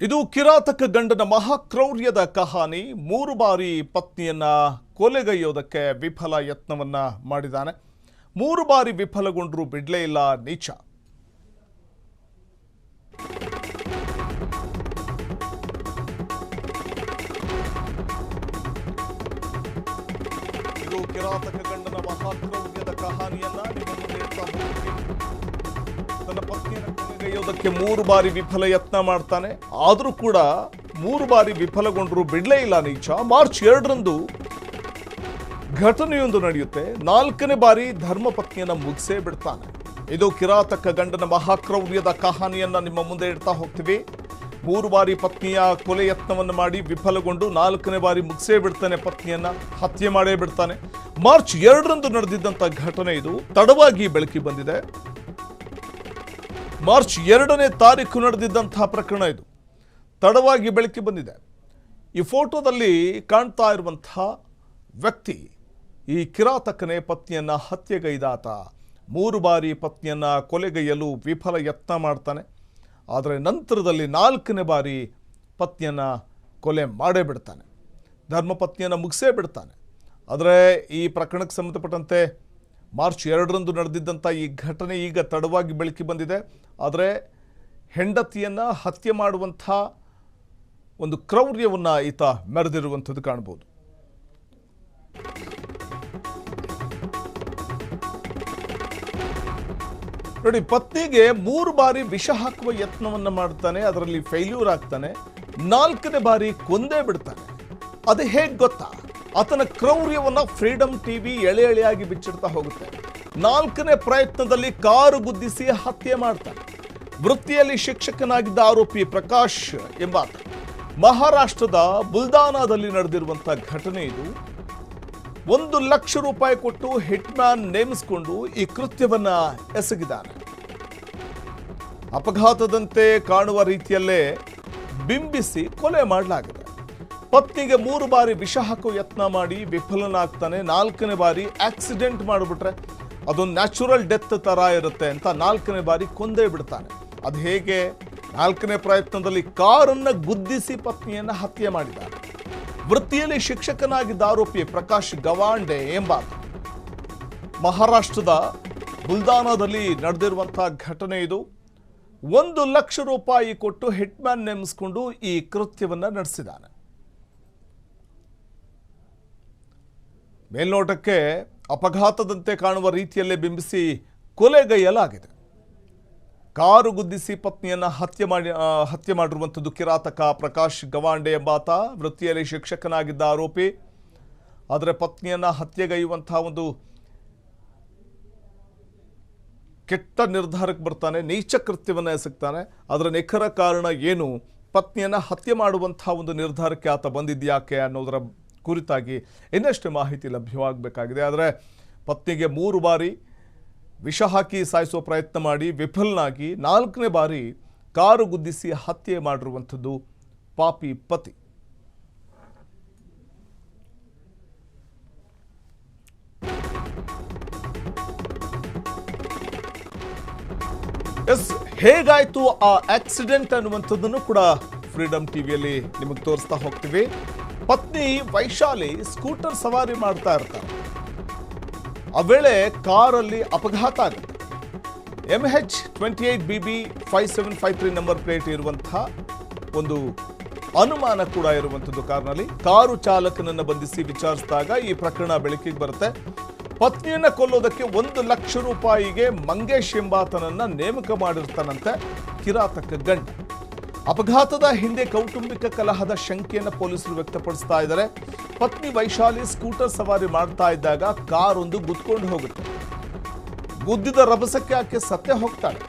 ಇದು ಕಿರಾತಕ ಗಂಡನ ಮಹಾಕ್ರೌರ್ಯದ ಕಹಾನಿ. 3 ಬಾರಿ ಪತ್ನಿಯನ್ನ ಕೊಲೆಗೈಯೋದಕ್ಕೆ ವಿಫಲ ಯತ್ನವನ್ನ ಮಾಡಿದ್ದಾನೆ. 3 ಬಾರಿ ವಿಫಲಗೊಂಡರೂ ಬಿಡಲೇ ಇಲ್ಲ ನೀಚ. ಇದು ಕಿರಾತಕ ಗಂಡನ ಮಹಾಕ್ರೌರ್ಯದ ಕಹಾನಿಯನ್ನ ನಿಮ್ಮ ಮುಂದೆ ಇಡ್ತಾ ಹೋಗ್ತೀನಿ. ತನ್ನ ಪತ್ನಿಯನ್ನು ಕೊಲೆಗೈಯೋದಕ್ಕೆ 3 ಬಾರಿ ವಿಫಲ ಯತ್ನ ಮಾಡ್ತಾನೆ. ಆದರೂ ಕೂಡ 3 ಬಾರಿ ವಿಫಲಗೊಂಡರೂ ಬಿಡಲೇ ಇಲ್ಲ ನೀಚ. ಮಾರ್ಚ್ 2ರಂದು ಘಟನೆಯೊಂದು ನಡೆಯುತ್ತೆ. 4ನೇ ಬಾರಿ ಧರ್ಮಪತ್ನಿಯನ್ನ ಮುಗಿಸೇ ಬಿಡ್ತಾನೆ. ಇದು ಕಿರಾತಕ ಗಂಡನ ಮಹಾಕ್ರೌರ್ಯದ ಕಹಾನಿಯನ್ನ ನಿಮ್ಮ ಮುಂದೆ ಇಡ್ತಾ ಹೋಗ್ತೀವಿ. 3 ಬಾರಿ ಪತ್ನಿಯ ಕೊಲೆ ಯತ್ನವನ್ನು ಮಾಡಿ ವಿಫಲಗೊಂಡು 4ನೇ ಬಾರಿ ಮುಗಿಸೇ ಬಿಡ್ತಾನೆ. ಪತ್ನಿಯನ್ನ ಹತ್ಯೆ ಮಾಡೇ ಬಿಡ್ತಾನೆ. ಮಾರ್ಚ್ 2ರಂದು ನಡೆದಿದ್ದಂಥ ಘಟನೆ ಇದು. ತಡವಾಗಿ ಬೆಳಕಿಗೆ ಬಂದಿದೆ. ಮಾರ್ಚ್ 2ನೇ ತಾರೀಕು ನಡೆದಿದ್ದಂತಹ ಪ್ರಕರಣ ಇದು. ತಡವಾಗಿ ಬೆಳಕಿಗೆ ಬಂದಿದೆ. ಈ ಫೋಟೋದಲ್ಲಿ ಕಾಣ್ತಾ ಇರುವಂತಹ ವ್ಯಕ್ತಿ ಈ ಕಿರಾತಕನೇ ಪತ್ನಿಯನ್ನ ಹತ್ಯೆಗೈದಾತ. 3 ಬಾರಿ ಪತ್ನಿಯನ್ನ ಕೊಲೆಗೈಯಲು ವಿಫಲ ಯತ್ನ ಮಾಡ್ತಾನೆ. ಆದರೆ ನಂತರದಲ್ಲಿ 4ನೇ ಬಾರಿ ಪತ್ನಿಯನ್ನ ಕೊಲೆ ಮಾಡೇ ಬಿಡ್ತಾನೆ. ಧರ್ಮಪತ್ನಿಯನ್ನು ಮುಗಿಸೇ ಬಿಡ್ತಾನೆ. ಆದರೆ ಈ ಪ್ರಕರಣಕ್ಕೆ ಸಂಬಂಧಪಟ್ಟಂತೆ ಮಾರ್ಚ್ 2ರಂದು ನಡೆದಿದ್ದಂಥ ಈ ಘಟನೆ ಈಗ ತಡವಾಗಿ ಬೆಳಕಿಗೆ ಬಂದಿದೆ. ಆದರೆ ಹೆಂಡತಿಯನ್ನು ಹತ್ಯೆ ಮಾಡುವಂಥ ಒಂದು ಕ್ರೌರ್ಯವನ್ನು ಈತ ಮೆರೆದಿರುವಂಥದ್ದು ಕಾಣ್ಬೋದು. ನೋಡಿ, ಪತ್ನಿಗೆ 3 ಬಾರಿ ವಿಷ ಹಾಕುವ ಯತ್ನವನ್ನು ಮಾಡ್ತಾನೆ. ಅದರಲ್ಲಿ ಫೇಲ್ಯೂರ್ ಆಗ್ತಾನೆ. 4ನೇ ಬಾರಿ ಕೊಂದೇ ಬಿಡ್ತಾನೆ. ಅದು ಹೇಗೆ ಗೊತ್ತಾ? ಆತನ ಕ್ರೌರ್ಯವನ್ನು ಫ್ರೀಡಮ್ ಟಿವಿ ಎಳೆ ಎಳೆಯಾಗಿ ಬಿಚ್ಚಿಡ್ತಾ ಹೋಗುತ್ತೆ. 4ನೇ ಪ್ರಯತ್ನದಲ್ಲಿ ಕಾರು ಗುದ್ದಿಸಿ ಹತ್ಯೆ ಮಾಡ್ತಾನೆ. ವೃತ್ತಿಯಲ್ಲಿ ಶಿಕ್ಷಕನಾಗಿದ್ದ ಆರೋಪಿ ಪ್ರಕಾಶ್ ಎಂಬಾತ ಮಹಾರಾಷ್ಟ್ರದ ಬುಲ್ದಾನಾದಲ್ಲಿ ನಡೆದಿರುವಂಥ ಘಟನೆ ಇದು. 1 ಲಕ್ಷ ರೂಪಾಯಿ ಕೊಟ್ಟು ಹಿಟ್ಮ್ಯಾನ್ ನೇಮಿಸಿಕೊಂಡು ಈ ಕೃತ್ಯವನ್ನ ಎಸಗಿದ್ದಾನೆ. ಅಪಘಾತದಂತೆ ಕಾಣುವ ರೀತಿಯಲ್ಲೇ ಬಿಂಬಿಸಿ ಕೊಲೆ ಮಾಡಲಾಗಿದೆ. ಪತ್ನಿಗೆ 3 ಬಾರಿ ವಿಷ ಹಾಕುವ ಯತ್ನ ಮಾಡಿ ವಿಫಲನಾಗ್ತಾನೆ. 4ನೇ ಬಾರಿ ಆಕ್ಸಿಡೆಂಟ್ ಮಾಡಿಬಿಟ್ರೆ ಅದೊಂದು ನ್ಯಾಚುರಲ್ ಡೆತ್ ತರ ಇರುತ್ತೆ ಅಂತ 4ನೇ ಬಾರಿ ಕೊಂದೇ ಬಿಡ್ತಾನೆ. ಅದು ಹೇಗೆ? 4ನೇ ಪ್ರಯತ್ನದಲ್ಲಿ ಕಾರನ್ನು ಗುದ್ದಿಸಿ ಪತ್ನಿಯನ್ನು ಹತ್ಯೆ ಮಾಡಿದ್ದಾನೆ. ವೃತ್ತಿಯಲ್ಲಿ ಶಿಕ್ಷಕನಾಗಿದ್ದ ಆರೋಪಿ ಪ್ರಕಾಶ್ ಗವಾಂಡೆ ಎಂಬಾತ ಮಹಾರಾಷ್ಟ್ರದ ಬುಲ್ದಾನಾದಲ್ಲಿ ನಡೆದಿರುವಂತಹ ಘಟನೆ ಇದು. 1 ಲಕ್ಷ ರೂಪಾಯಿ ಕೊಟ್ಟು ಹಿಟ್ಮ್ಯಾನ್ ನೇಮಿಸಿಕೊಂಡು ಈ ಕೃತ್ಯವನ್ನ ನಡೆಸಿದ್ದಾನೆ. ಮೇಲ್ನೋಟಕ್ಕೆ ಅಪಘಾತದಂತೆ ಕಾಣುವ ರೀತಿಯಲ್ಲೇ ಬಿಂಬಿಸಿ ಕೊಲೆಗೈಯಲಾಗಿದೆ. ಕಾರು ಗುದ್ದಿಸಿ ಪತ್ನಿಯನ್ನ ಹತ್ಯೆ ಮಾಡಿರುವಂಥದ್ದು ಕಿರಾತಕ ಪ್ರಕಾಶ್ ಗವಾಂಡೆ ಎಂಬಾತ ವೃತ್ತಿಯಲ್ಲಿ ಶಿಕ್ಷಕನಾಗಿದ್ದ ಆರೋಪಿ. ಆದರೆ ಪತ್ನಿಯನ್ನ ಹತ್ಯೆಗೈಯುವಂತಹ ಒಂದು ಕೆಟ್ಟ ನಿರ್ಧಾರಕ್ಕೆ ಬರ್ತಾನೆ. ನೀಚ ಕೃತ್ಯವನ್ನು ಎಸಗ್ತಾನೆ. ಅದರ ನಿಖರ ಕಾರಣ ಏನು? ಪತ್ನಿಯನ್ನ ಹತ್ಯೆ ಮಾಡುವಂತಹ ಒಂದು ನಿರ್ಧಾರಕ್ಕೆ ಆತ ಬಂದಿದ್ಯಾಕೆ ಅನ್ನೋದರ ಕುರಿತಾಗಿ ಇನ್ನಷ್ಟು ಮಾಹಿತಿ ಲಭ್ಯವಾಗಬೇಕಾಗಿದೆ. ಆದರೆ ಪತ್ನಿಗೆ 3 ಬಾರಿ ವಿಷ ಹಾಕಿ ಸಾಯಿಸುವ ಪ್ರಯತ್ನ ಮಾಡಿ ವಿಫಲನಾಗಿ 4ನೇ ಬಾರಿ ಕಾರು ಗುದ್ದಿಸಿ ಹತ್ಯೆ ಮಾಡಿರುವಂಥದ್ದು ಪಾಪಿ ಪತಿ. ಹೇಗಾಯ್ತು ಆ ಆಕ್ಸಿಡೆಂಟ್ ಅನ್ನುವಂಥದ್ದನ್ನು ಕೂಡ ಫ್ರೀಡಮ್ ಟಿವಿಯಲ್ಲಿ ನಿಮಗೆ ತೋರಿಸ್ತಾ ಹೋಗ್ತೀವಿ. ಪತ್ನಿ ವೈಶಾಲಿ ಸ್ಕೂಟರ್ ಸವಾರಿ ಮಾಡ್ತಾ ಇರ್ತಾರೆ. ಆ ವೇಳೆ ಕಾರಲ್ಲಿ ಅಪಘಾತ ಆಗುತ್ತೆ. MH28BB 5753 ನಂಬರ್ ಪ್ಲೇಟ್ ಇರುವಂತಹ ಒಂದು ಅನುಮಾನ ಕೂಡ ಇರುವಂಥದ್ದು ಕಾರಿನಲ್ಲಿ. ಕಾರು ಚಾಲಕನನ್ನು ಬಂಧಿಸಿ ವಿಚಾರಿಸಿದಾಗ ಈ ಪ್ರಕರಣ ಬೆಳಕಿಗೆ ಬರುತ್ತೆ. ಪತ್ನಿಯನ್ನ ಕೊಲ್ಲೋದಕ್ಕೆ 1 ಲಕ್ಷ ರೂಪಾಯಿಗೆ ಮಂಗೇಶ್ ಎಂಬಾತನನ್ನ ನೇಮಕ ಮಾಡಿರ್ತಾನಂತೆ ಕಿರಾತಕ ಗಂಡ. ಅಪಘಾತದ ಹಿಂದೆ ಕೌಟುಂಬಿಕ ಕಲಹದ ಶಂಕೆಯನ್ನು ಪೊಲೀಸರು ವ್ಯಕ್ತಪಡಿಸ್ತಾ ಇದ್ದಾರೆ. ಪತ್ನಿ ವೈಶಾಲಿ ಸ್ಕೂಟರ್ ಸವಾರಿ ಮಾಡ್ತಾ ಇದ್ದಾಗ ಕಾರೊಂದು ಗುದ್ಕೊಂಡು ಹೋಗುತ್ತೆ. ಗುದ್ದಿದ ರಭಸಕ್ಕೆ ಆಕೆ ಸತ್ಯ ಹೋಗ್ತಾಳೆ.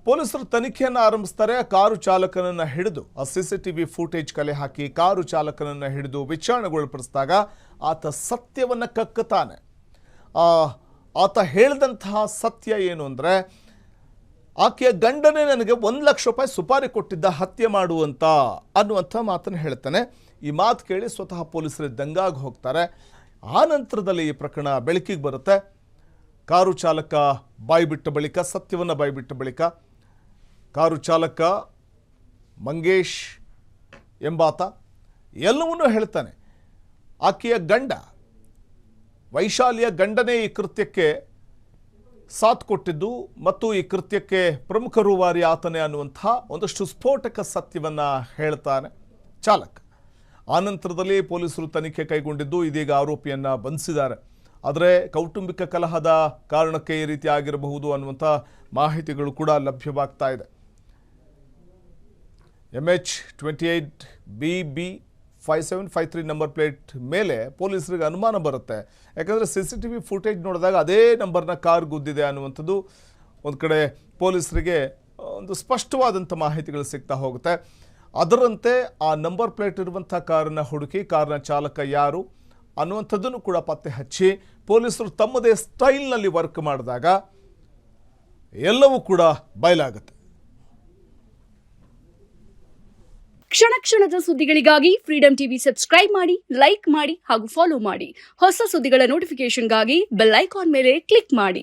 ಪೊಲೀಸರು ತನಿಖೆಯನ್ನು ಆರಂಭಿಸ್ತಾರೆ. ಕಾರು ಚಾಲಕನನ್ನ ಹಿಡಿದು ಆ CCTV ಫುಟೇಜ್ ಕಲೆ ಹಾಕಿ ಕಾರು ಚಾಲಕನನ್ನ ಹಿಡಿದು ವಿಚಾರಣೆಗೊಳಪಡಿಸಿದಾಗ ಆತ ಸತ್ಯವನ್ನ ಕಕ್ಕುತ್ತಾನೆ. ಆತ ಹೇಳಿದಂತಹ ಸತ್ಯ ಏನು ಅಂದರೆ, ಆಕೆಯ ಗಂಡನೇ ನನಗೆ 1 ಲಕ್ಷ ರೂಪಾಯಿ ಸುಪಾರಿ ಕೊಟ್ಟಿದ್ದ ಹತ್ಯೆ ಮಾಡುವಂತ ಅನ್ನುವಂಥ ಮಾತನ್ನು ಹೇಳ್ತಾನೆ. ಈ ಮಾತು ಕೇಳಿ ಸ್ವತಃ ಪೊಲೀಸರು ದಂಗಾಗಿ ಹೋಗ್ತಾರೆ. ಆ ನಂತರದಲ್ಲಿ ಈ ಪ್ರಕರಣ ಬೆಳಕಿಗೆ ಬರುತ್ತೆ. ಕಾರು ಚಾಲಕ ಬಾಯ್ಬಿಟ್ಟ ಬಳಿಕ, ಸತ್ಯವನ್ನು ಬಾಯ್ಬಿಟ್ಟ ಬಳಿಕ ಕಾರು ಚಾಲಕ ಮಂಗೇಶ್ ಎಂಬಾತ ಎಲ್ಲವನ್ನೂ ಹೇಳ್ತಾನೆ. ಆಕೆಯ ಗಂಡ ವೈಶಾಲಿಯ ಗಂಡನೇ ಈ ಕೃತ್ಯಕ್ಕೆ ಸಾಥ್ ಕೊಟ್ಟಿದ್ದು ಮತ್ತು ಈ ಕೃತ್ಯಕ್ಕೆ ಪ್ರಮುಖ ರೂವಾರಿ ಆತನೇ ಅನ್ನುವಂಥ ಒಂದಷ್ಟು ಸ್ಫೋಟಕ ಸತ್ಯವನ್ನು ಹೇಳ್ತಾನೆ ಚಾಲಕ. ಆನಂತರದಲ್ಲಿ ಪೊಲೀಸರು ತನಿಖೆ ಕೈಗೊಂಡಿದ್ದು ಇದೀಗ ಆರೋಪಿಯನ್ನು ಬಂಧಿಸಿದ್ದಾರೆ. ಆದರೆ ಕೌಟುಂಬಿಕ ಕಲಹದ ಕಾರಣಕ್ಕೆ ಈ ರೀತಿ ಆಗಿರಬಹುದು ಅನ್ನುವಂಥ ಮಾಹಿತಿಗಳು ಕೂಡ ಲಭ್ಯವಾಗ್ತಾ ಇದೆ. MH28BB 5753 ನಂಬರ್ ಪ್ಲೇಟ್ ಮೇಲೆ ಪೊಲೀಸರಿಗೆ ಅನುಮಾನ ಬರುತ್ತೆ. ಯಾಕಂದರೆ CCTV ಫುಟೇಜ್ ನೋಡಿದಾಗ ಅದೇ ನಂಬರ್ನ ಕಾರ್ ಗುದ್ದಿದೆ ಅನ್ನುವಂಥದ್ದು ಒಂದು ಕಡೆ ಪೊಲೀಸರಿಗೆ ಒಂದು ಸ್ಪಷ್ಟವಾದಂಥ ಮಾಹಿತಿಗಳು ಸಿಗ್ತಾ ಹೋಗುತ್ತೆ. ಅದರಂತೆ ಆ ನಂಬರ್ ಪ್ಲೇಟ್ ಇರುವಂಥ ಕಾರನ್ನು ಹುಡುಕಿ ಕಾರ್ನ ಚಾಲಕ ಯಾರು ಅನ್ನುವಂಥದ್ದನ್ನು ಕೂಡ ಪತ್ತೆ ಹಚ್ಚಿ ಪೊಲೀಸರು ತಮ್ಮದೇ ಸ್ಟೈಲ್ನಲ್ಲಿ ವರ್ಕ್ ಮಾಡಿದಾಗ ಎಲ್ಲವೂ ಕೂಡ ಬಯಲಾಗುತ್ತೆ. ಕ್ಷಣ ಕ್ಷಣದ ಸುದ್ದಿಗಳಿಗಾಗಿ ಫ್ರೀಡಂ ಟಿವಿ ಸಬ್ಸ್ಕ್ರೈಬ್ ಮಾಡಿ, ಲೈಕ್ ಮಾಡಿ ಹಾಗೂ ಫಾಲೋ ಮಾಡಿ. ಹೊಸ ಸುದ್ದಿಗಳ ನೋಟಿಫಿಕೇಶನ್ಗಾಗಿ ಬೆಲ್ ಐಕಾನ್ ಮೇಲೆ ಕ್ಲಿಕ್ ಮಾಡಿ.